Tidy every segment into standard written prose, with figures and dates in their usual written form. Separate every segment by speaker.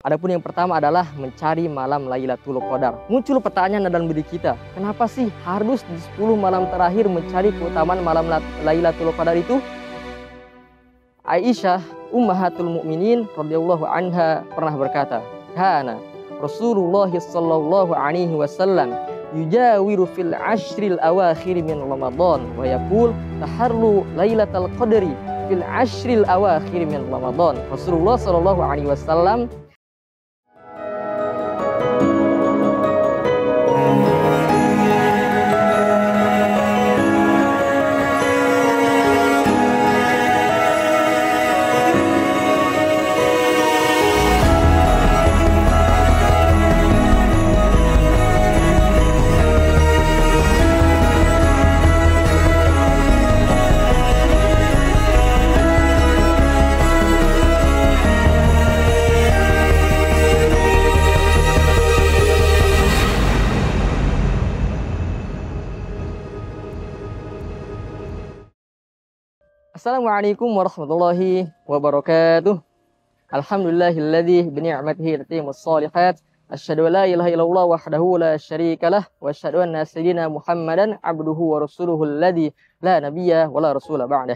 Speaker 1: Adapun yang pertama adalah mencari malam Lailatul Qadar. Muncul pertanyaan dalam diri kita, kenapa sih harus di 10 malam terakhir mencari keutamaan malam Lailatul Qadar itu? Aisyah Ummahatul Mukminin radhiyallahu anha pernah berkata, "Kana Rasulullah sallallahu alaihi wasallam yujawiru fil ashril awakhir min Ramadan wa yaqul taharru Lailatul Qadri fil ashril awakhir min Ramadan." Rasulullah sallallahu alaihi wasallam Assalamualaikum warahmatullahi wabarakatuh. Alhamdulillahilladzi bi ni'matihi tatimmus shalihat. Asyhadu an la ilaha illallah wahdahu la syarikalah wa asyhadu anna sayyidina Muhammadan abduhu wa rasuluhu alladzi la nabiyya wa la rasula ba'dah.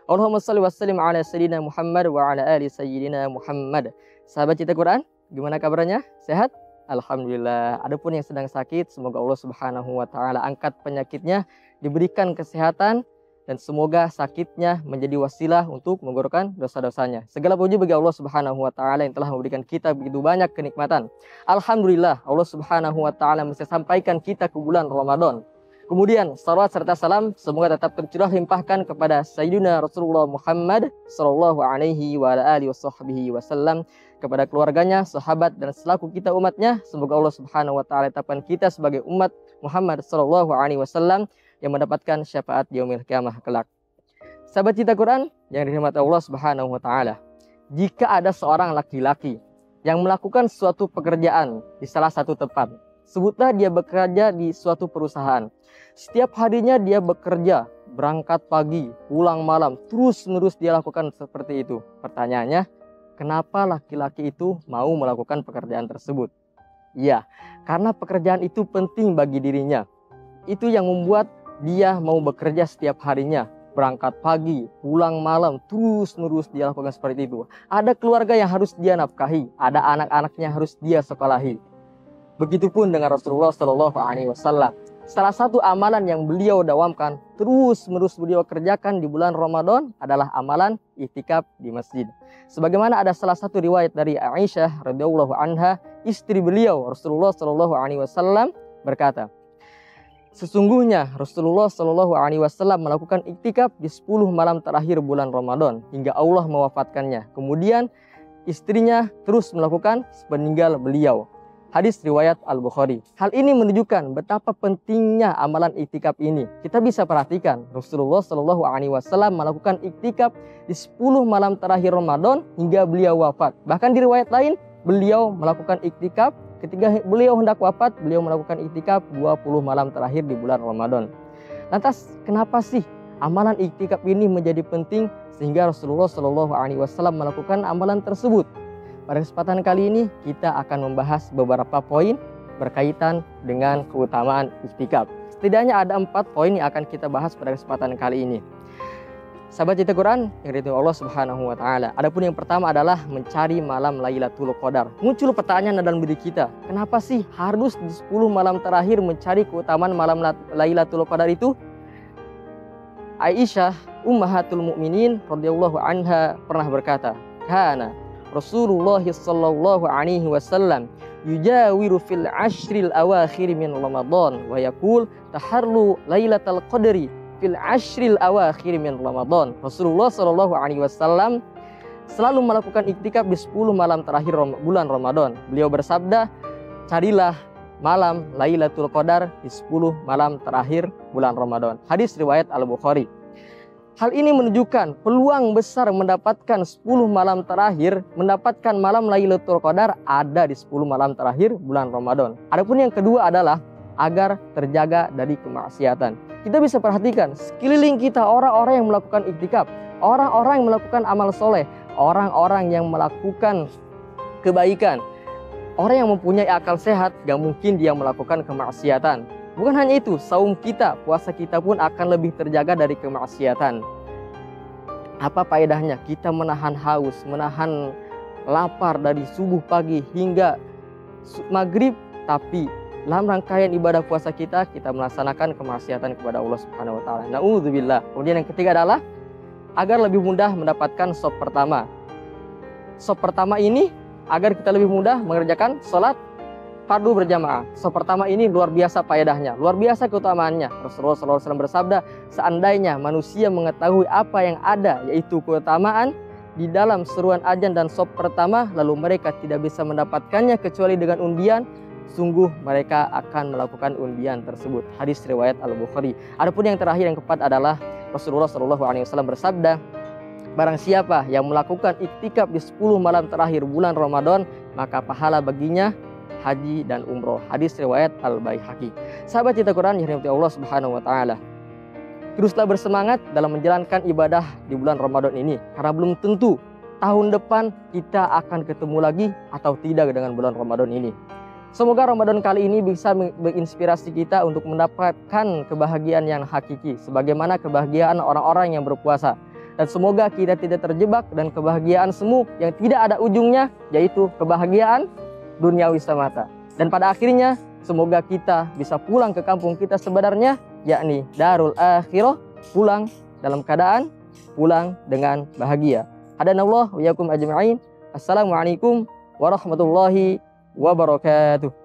Speaker 1: Allahumma shalli wa sallim ala sayyidina Muhammad wa ala ali sayyidina Muhammad. Sahabat Cinta Quran, gimana kabarnya? Sehat? Alhamdulillah. Adapun yang sedang sakit, semoga Allah Subhanahu wa taala angkat penyakitnya, diberikan kesehatan, dan semoga sakitnya menjadi wasilah untuk menggugurkan dosa-dosanya. Segala puji bagi Allah Subhanahu wa taala yang telah memberikan kita begitu banyak kenikmatan. Alhamdulillah, Allah Subhanahu wa taala bisa sampaikan kita ke bulan Ramadan. Kemudian salawat serta salam semoga tetap tercurah limpahkan kepada Sayyidina Rasulullah Muhammad sallallahu alaihi wa alihi wasallam, kepada keluarganya, sahabat, dan selaku kita umatnya. Semoga Allah Subhanahu wa taala tetapkan kita sebagai umat Muhammad sallallahu alaihi wasallam yang mendapatkan syafaat di yaumil qiyamah kelak. Sahabat Cinta Quran yang dirahmati Allah Subhanahu wa taala, jika ada seorang laki-laki yang melakukan suatu pekerjaan di salah satu tempat, sebutlah dia bekerja di suatu perusahaan. Setiap harinya dia bekerja, berangkat pagi, pulang malam, terus-menerus dia lakukan seperti itu. Pertanyaannya, kenapa laki-laki itu mau melakukan pekerjaan tersebut? Ya, karena pekerjaan itu penting bagi dirinya. Itu yang membuat dia mau bekerja setiap harinya, berangkat pagi, pulang malam, terus-menerus dia lakukan seperti itu. Ada keluarga yang harus dia nafkahi, ada anak-anaknya harus dia sekolahi. Begitupun dengan Rasulullah Shallallahu Alaihi Wasallam. Salah satu amalan yang beliau dawamkan, terus-menerus beliau kerjakan di bulan Ramadan adalah amalan iktikaf di masjid. Sebagaimana ada salah satu riwayat dari Aisyah radhiyallahu anha, istri beliau Rasulullah Shallallahu Alaihi Wasallam berkata, sesungguhnya Rasulullah Shallallahu Alaihi Wasallam melakukan iktikaf di 10 malam terakhir bulan Ramadan hingga Allah mewafatkannya. Kemudian istrinya terus melakukan sepeninggal beliau. Hadis riwayat Al-Bukhari. Hal ini menunjukkan betapa pentingnya amalan iktikaf ini. Kita bisa perhatikan Rasulullah Shallallahu Alaihi Wasallam melakukan iktikaf di 10 malam terakhir Ramadan hingga beliau wafat. Bahkan di riwayat lain beliau melakukan iktikaf ketika beliau hendak wafat, beliau melakukan iktikaf 20 malam terakhir di bulan Ramadan. Lantas, kenapa sih amalan iktikaf ini menjadi penting sehingga Rasulullah Shallallahu Alaihi Wasallam melakukan amalan tersebut? Pada kesempatan kali ini kita akan membahas beberapa poin berkaitan dengan keutamaan iktikaf. Setidaknya ada 4 poin yang akan kita bahas pada kesempatan kali ini. Sahabat Cinta Quran yang dirahmati Allah Subhanahu wa taala. Adapun yang pertama adalah mencari malam Lailatul Qadar. Muncul pertanyaan dalam diri kita, kenapa sih harus di 10 malam terakhir mencari keutamaan malam Lailatul Qadar itu? Aisyah Ummahatul Mukminin radhiyallahu anha pernah berkata, "Kana Rasulullah sallallahu alaihi wasallam yujawiru fil ashril awakhir min Ramadan wa yaqul taharru Lailatul Qadri fil ashril awakhir min Ramadan." Rasulullah Shallallahu Alaihi Wasallam selalu melakukan iktikaf di 10 malam terakhir bulan Ramadan. Beliau bersabda, carilah malam Lailatul Qadar di 10 malam terakhir bulan Ramadan. Hadis riwayat Al-Bukhari. Hal ini menunjukkan peluang besar mendapatkan 10 malam terakhir, mendapatkan malam Lailatul Qadar ada di 10 malam terakhir bulan Ramadan. Adapun yang kedua adalah agar terjaga dari kemaksiatan. Kita bisa perhatikan sekeliling kita orang-orang yang melakukan iktikaf, orang-orang yang melakukan amal soleh, orang-orang yang melakukan kebaikan. Orang yang mempunyai akal sehat gak mungkin dia melakukan kemaksiatan. Bukan hanya itu, saum kita, puasa kita pun akan lebih terjaga dari kemaksiatan. Apa faedahnya kita menahan haus, menahan lapar dari subuh pagi hingga maghrib, tapi dalam rangkaian ibadah puasa kita melaksanakan kemaksiatan kepada Allah Subhanahu wa taala. Na'udzubillah. Kemudian yang ketiga adalah agar lebih mudah mendapatkan sop pertama. Sop pertama ini agar kita lebih mudah mengerjakan sholat fardu berjamaah. Sop pertama ini luar biasa faedahnya, luar biasa keutamaannya. Rasulullah SAW bersabda, seandainya manusia mengetahui apa yang ada, yaitu keutamaan di dalam seruan azan dan sop pertama, lalu mereka tidak bisa mendapatkannya kecuali dengan undian, sungguh mereka akan melakukan undian tersebut. Hadis riwayat Al-Bukhari. Adapun yang terakhir, yang keempat adalah Rasulullah SAW bersabda, barang siapa yang melakukan iktikaf di 10 malam terakhir bulan Ramadan, maka pahala baginya haji dan umroh. Hadis riwayat Al-Baihaqi. Sahabat cinta Quran yang dirahmati Allah Subhanahu wa taala, teruslah bersemangat dalam menjalankan ibadah di bulan Ramadan ini, karena belum tentu tahun depan kita akan ketemu lagi atau tidak dengan bulan Ramadan ini. Semoga Ramadan kali ini bisa menginspirasi kita untuk mendapatkan kebahagiaan yang hakiki, sebagaimana kebahagiaan orang-orang yang berpuasa. Dan semoga kita tidak terjebak dan kebahagiaan semu yang tidak ada ujungnya, yaitu kebahagiaan duniawi semata. Dan pada akhirnya semoga kita bisa pulang ke kampung kita sebenarnya, yakni Darul Akhirah, pulang dalam keadaan pulang dengan bahagia. Hadanallah wa iyyakum ajma'in. Assalamualaikum warahmatullahi wabarakatuh.